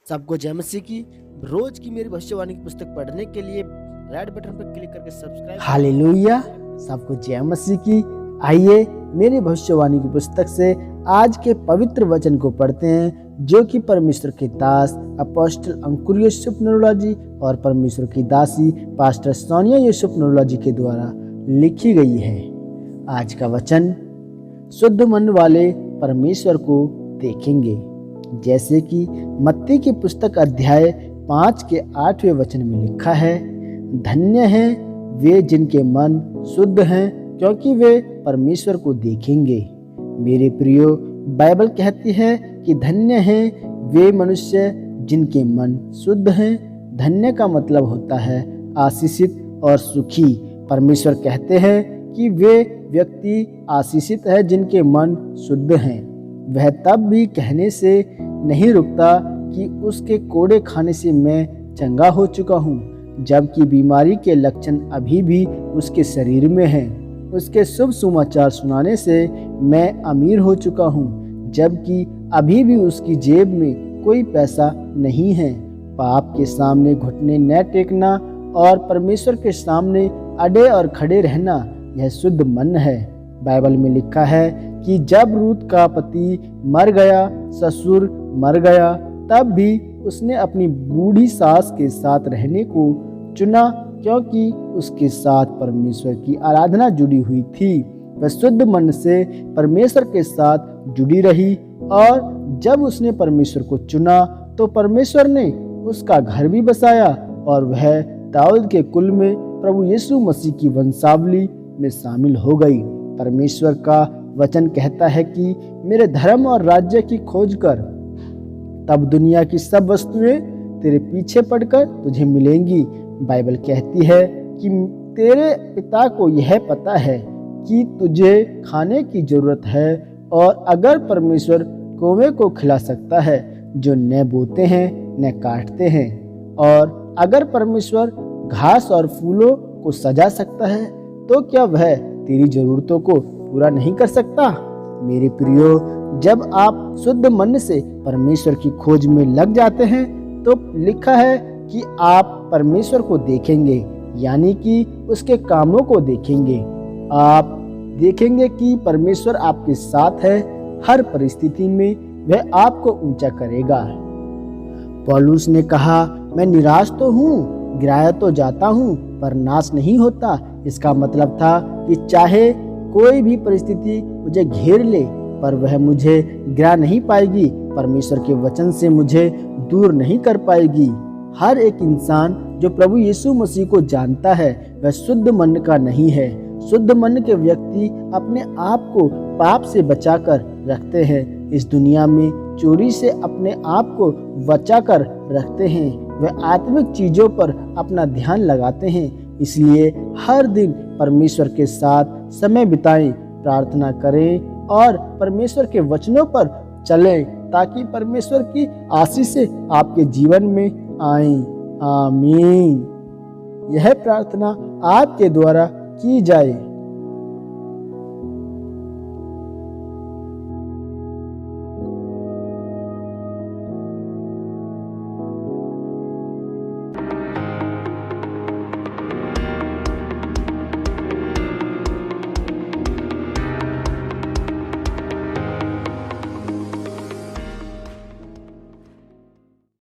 सबको जय मसीह की। रोज की मेरी भविष्यवाणी की पुस्तक पढ़ने के लिए रेड बटन पर क्लिक करके सब्सक्राइब। हालेलुया, सबको जय मसीह की। आइए मेरी भविष्यवाणी की पुस्तक से आज के पवित्र वचन को पढ़ते हैं, जो कि परमेश्वर के दास अपोस्टल अंकुर यूसुफ नरोला जी और परमेश्वर की दासी पास्टर सोनिया यूसुफ नरोला जी के द्वारा लिखी गई है। आज का वचन, शुद्ध मन वाले परमेश्वर को देखेंगे। जैसे कि मत्ती की पुस्तक अध्याय 5 के 8वें वचन में लिखा है, धन्य हैं वे जिनके मन शुद्ध हैं, क्योंकि वे परमेश्वर को देखेंगे। मेरे प्रियो, बाइबल कहती है कि धन्य हैं वे मनुष्य जिनके मन शुद्ध हैं। धन्य का मतलब होता है आशीषित और सुखी। परमेश्वर कहते हैं कि वे व्यक्ति आशीषित है जिनके मन शुद्ध हैं। वह तब भी कहने से नहीं रुकता कि उसके कोड़े खाने से मैं चंगा हो चुका हूँ, जबकि बीमारी के लक्षण अभी भी उसके शरीर में हैं। उसके शुभ समाचार सुनाने से मैं अमीर हो चुका हूँ, जबकि अभी भी उसकी जेब में कोई पैसा नहीं है। पाप के सामने घुटने न टेकना और परमेश्वर के सामने अड़े और खड़े रहना, यह शुद्ध मन है। बाइबल में लिखा है कि जब रूत का पति मर गया, ससुर मर गया, तब भी उसने अपनी बूढ़ी सास के साथ रहने को चुना, क्योंकि उसके साथ परमेश्वर की आराधना जुड़ी हुई थी। वह शुद्ध मन से परमेश्वर के साथ जुड़ी रही, और जब उसने परमेश्वर को चुना तो परमेश्वर ने उसका घर भी बसाया, और वह दाऊद के कुल में प्रभु यीशु मसीह की वंशावली में शामिल हो गई। परमेश्वर का वचन कहता है कि मेरे धर्म और राज्य की खोज कर, तब दुनिया की सब वस्तुएं तेरे पीछे पड़कर तुझे मिलेंगी। बाइबल कहती है कि तेरे पिता को यह पता है कि तुझे खाने की जरूरत है, और अगर परमेश्वर कौवे को खिला सकता है जो न बोते हैं न काटते हैं, और अगर परमेश्वर घास और फूलों को सजा सकता है, तो क्या वह तेरी जरूरतों को पूरा नहीं कर सकता? मेरे प्रियो, जब आप शुद्ध मन से परमेश्वर की खोज में लग जाते हैं, तो लिखा है कि आप परमेश्वर को देखेंगे, यानी कि उसके कामों को देखेंगे। आप देखेंगे कि परमेश्वर आपके साथ है। हर परिस्थिति में वह आपको ऊंचा करेगा। पौलुस ने कहा, मैं निराश तो हूँ, गिराया तो जाता हूँ, पर नाश नहीं होता। इसका मतलब था कि चाहे कोई भी परिस्थिति मुझे घेर ले, पर वह मुझे गिरा नहीं पाएगी, परमेश्वर के वचन से मुझे दूर नहीं कर पाएगी। हर एक इंसान जो प्रभु यीशु मसीह को जानता है, वह शुद्ध मन का नहीं है। शुद्ध मन के व्यक्ति अपने आप को पाप से बचाकर रखते हैं। इस दुनिया में चोरी से अपने आप को बचाकर रखते हैं। वह आत्मिक चीजों पर अपना ध्यान लगाते हैं। इसलिए हर दिन परमेश्वर के साथ समय बिताएं, प्रार्थना करें और परमेश्वर के वचनों पर चलें, ताकि परमेश्वर की आशीषें आपके जीवन में आएं। आमीन। यह प्रार्थना आपके द्वारा की जाए।